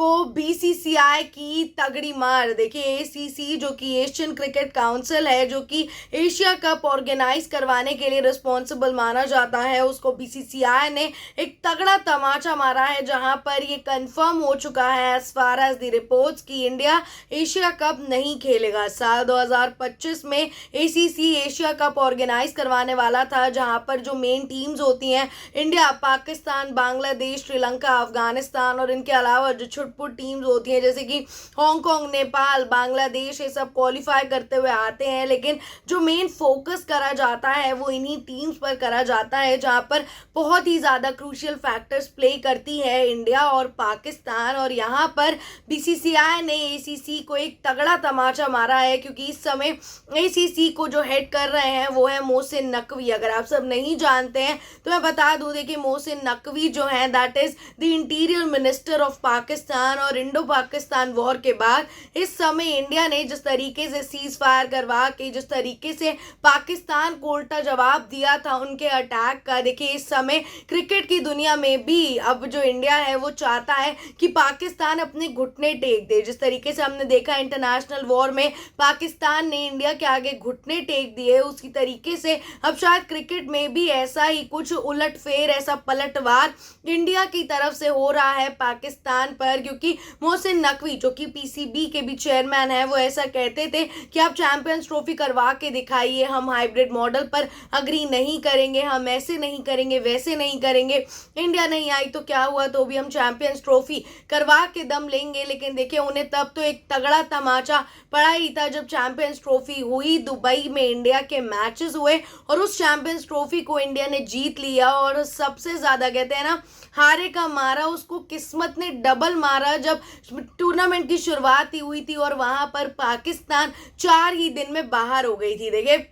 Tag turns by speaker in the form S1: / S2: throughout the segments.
S1: को बीसीसीआई की तगड़ी मार। देखिए एसीसी जो कि एशियन क्रिकेट काउंसिल है, जो कि एशिया कप ऑर्गेनाइज करवाने के लिए रिस्पॉन्सिबल माना जाता है, उसको बीसीसीआई ने एक तगड़ा तमाचा मारा है, जहां पर ये कंफर्म हो चुका है as far as the reports कि इंडिया एशिया कप नहीं खेलेगा। साल 2025 में एसीसी एशिया कप ऑर्गेनाइज करवाने वाला था, जहां पर जो मेन टीम्स होती हैं इंडिया, पाकिस्तान, बांग्लादेश, श्रीलंका, अफगानिस्तान और इनके अलावा जो छुटपुट टीम्स होती हैं जैसे कि हांगकांग, नेपाल, बांग्लादेश, ये सब क्वालिफाई करते हुए आते हैं। लेकिन जो मेन फोकस करा जाता है वो इन्हीं टीम्स पर करा जाता है, जहां पर बहुत ही ज़्यादा क्रूशियल फैक्टर्स प्ले करती है इंडिया और पाकिस्तान। और यहाँ पर बीसीसीआई ने एसीसी को एक तगड़ा तमाचा मारा है, क्योंकि इस समय एसीसी को जो हेड कर रहे हैं वो है मोहसिन नकवी। अगर आप सब नहीं जानते हैं तो मैं बता दूं, देखिए मोहसिन नकवी जो है that is the interior minister of Pakistan. और इंडो पाकिस्तान वॉर के बाद इस समय इंडिया ने जिस तरीके से सीज फायर करवा के, जिस तरीके से पाकिस्तान को उल्टा जवाब दिया था उनके अटैक का, देखिए इस समय क्रिकेट की दुनिया में भी अब जो इंडिया है वो चाहता है कि पाकिस्तान अपने घुटने टेक दे। जिस तरीके से हमने देखा इंटरनेशनल वॉर में पाकिस्तान ने इंडिया के आगे घुटने टेक दिए, उसी तरीके से अब शायद क्रिकेट में भी ऐसा ही कुछ उलटफेर, ऐसा पलटवार इंडिया की तरफ से हो रहा है पाकिस्तान पर। क्योंकि मोहसिन नकवी जो कि पीसीबी के भी चेयरमैन है, वो ऐसा कहते थे कि आप चैंपियंस ट्रॉफी करवा के दिखाइए, हम हाइब्रिड मॉडल पर अग्री नहीं करेंगे, हम ऐसे नहीं करेंगे, वैसे नहीं करेंगे। इंडिया नहीं आई तो क्या हुआ, तो भी हम चैंपियंस ट्रॉफी करवा के दम लेंगे। लेकिन देखिए उन्हें तब तो एक तगड़ा तमाचा पड़ा ही था जब चैंपियंस ट्रॉफी हुई, दुबई में इंडिया के मैचेस हुए और उस चैंपियंस ट्रॉफी को इंडिया ने जीत लिया। और सबसे ज़्यादा कहते हैं ना, हारे का मारा उसको किस्मत ने डबल मारा जब टूर्नामेंट की शुरुआत ही हुई थी और वहां पर पाकिस्तान 4 ही दिन में बाहर हो गई थी। देखिए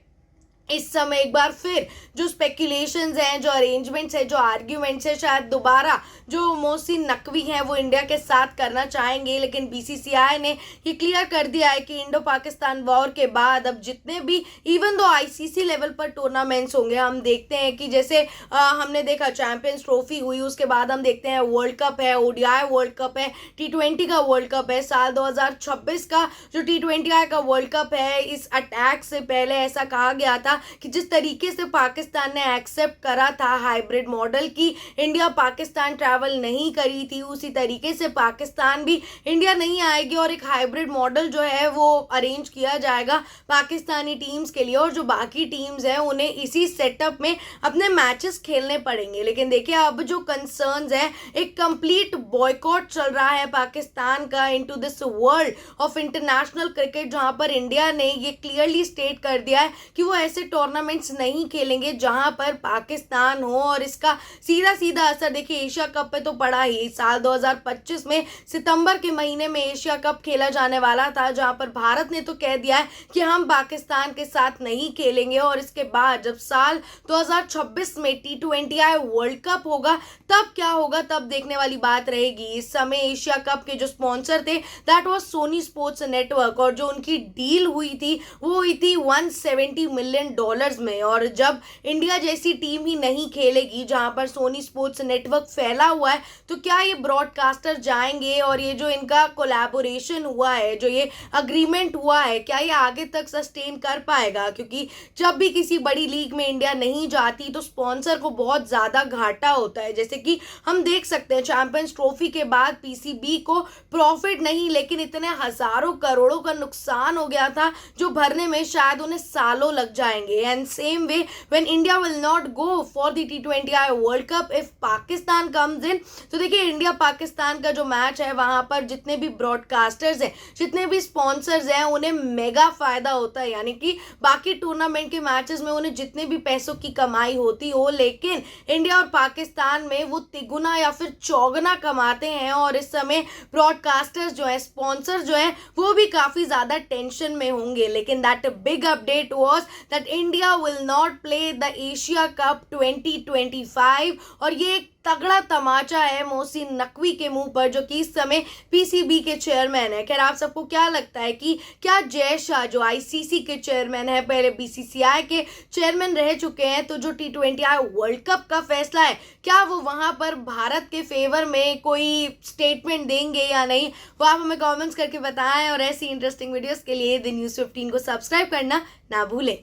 S1: इस समय एक बार फिर जो स्पेकुलेशंस हैं, जो अरेंजमेंट्स हैं, जो आर्ग्यूमेंट्स हैं, शायद दोबारा जो मोहसिन नकवी हैं वो इंडिया के साथ करना चाहेंगे। लेकिन बीसीसीआई ने ये क्लियर कर दिया है कि इंडो पाकिस्तान वॉर के बाद अब जितने भी इवन दो आईसीसी लेवल पर टूर्नामेंट्स होंगे, हम देखते हैं कि जैसे हमने देखा चैंपियंस ट्रॉफी हुई, उसके बाद हम देखते हैं वर्ल्ड कप है, ओडीआई वर्ल्ड कप है, टी20 का वर्ल्ड कप है, साल 2026 का जो टी20 का वर्ल्ड कप है। इस अटैक से पहले ऐसा कहा गया था कि जिस तरीके से पाकिस्तान ने एक्सेप्ट करा था हाइब्रिड मॉडल की इंडिया पाकिस्तान ट्रैवल नहीं करी थी, उसी तरीके से पाकिस्तान भी इंडिया नहीं आएगी और एक हाइब्रिड मॉडल जो है वो अरेंज किया जाएगा पाकिस्तानी टीम्स के लिए। और जो बाकी टीम्स हैं उन्हें इसी सेटअप में अपने मैचेस खेलने पड़ेंगे। लेकिन देखिए अब जो कंसर्न्स है, एक कंप्लीट बॉयकॉट चल रहा है पाकिस्तान का into this world of international cricket, जहां पर इंडिया ने ये क्लियरली स्टेट कर दिया है कि वो ऐसे टूर्नामेंट्स नहीं खेलेंगे जहां पर पाकिस्तान हो। और इसका सीधा सीधा असर देखिए एशिया कप पे तो पड़ा ही। साल 2025 में सितंबर के महीने में एशिया कप खेला जाने वाला था, जहां पर भारत ने तो कह दिया है कि हम पाकिस्तान के साथ नहीं खेलेंगे। और इसके बाद जब साल 2026 में टी20 वर्ल्ड कप होगा तब क्या होगा, तब देखने वाली बात रहेगी। इस समय एशिया कप के जो स्पॉन्सर थे that was Sony Sports Network, और जो उनकी डील हुई थी वो हुई थी $170 मिलियन में। और जब इंडिया जैसी टीम ही नहीं खेलेगी जहां पर सोनी स्पोर्ट्स नेटवर्क फैला हुआ है, तो क्या ये ब्रॉडकास्टर जाएंगे और ये जो इनका कोलैबोरेशन हुआ है, जो ये अग्रीमेंट हुआ है, क्या ये आगे तक सस्टेन कर पाएगा? क्योंकि जब भी किसी बड़ी लीग में इंडिया नहीं जाती तो स्पॉन्सर को बहुत ज़्यादा घाटा होता है। जैसे कि हम देख सकते हैं चैंपियंस ट्रॉफी के बाद पीसीबी को प्रॉफिट नहीं लेकिन इतने हजारों करोड़ों का नुकसान हो गया था जो भरने में शायद उन्हें सालों लग जाएंगे। And same way when India will not go for the T20I World Cup if Pakistan comes in, तो देखिए इंडिया पाकिस्तान का जो मैच है वहां पर जितने भी ब्रॉडकास्टर्स हैं, जितने भी स्पॉन्सर्स हैं, उन्हें मेगा फायदा होता है। यानी कि बाकी टूर्नामेंट के मैचेस में उन्हें जितने भी पैसों की कमाई होती हो, लेकिन इंडिया और पाकिस्तान में वो तिगुना या फिर चौगुना कमाते हैं। और इस समय ब्रॉडकास्टर्स जो है, स्पॉन्सर जो है, वो भी काफी ज्यादा टेंशन में होंगे। लेकिन that big update was that India will not play the Asia cup 2025। और ये एक तगड़ा तमाचा है मोहसिन नकवी के मुंह पर, जो कि इस समय पीसीबी के चेयरमैन है। खैर, आप सबको क्या लगता है कि क्या जय शाह जो आईसीसी के चेयरमैन है, पहले बीसीसीआई के चेयरमैन रह चुके हैं, तो जो T20I वर्ल्ड कप का फैसला है, क्या वो वहां पर भारत के फेवर में कोई स्टेटमेंट देंगे या नहीं, वो आप हमें कमेंट्स करके बताएं। और ऐसी इंटरेस्टिंग वीडियोस के लिए द न्यूज़ 15 को सब्सक्राइब करना ना भूलें।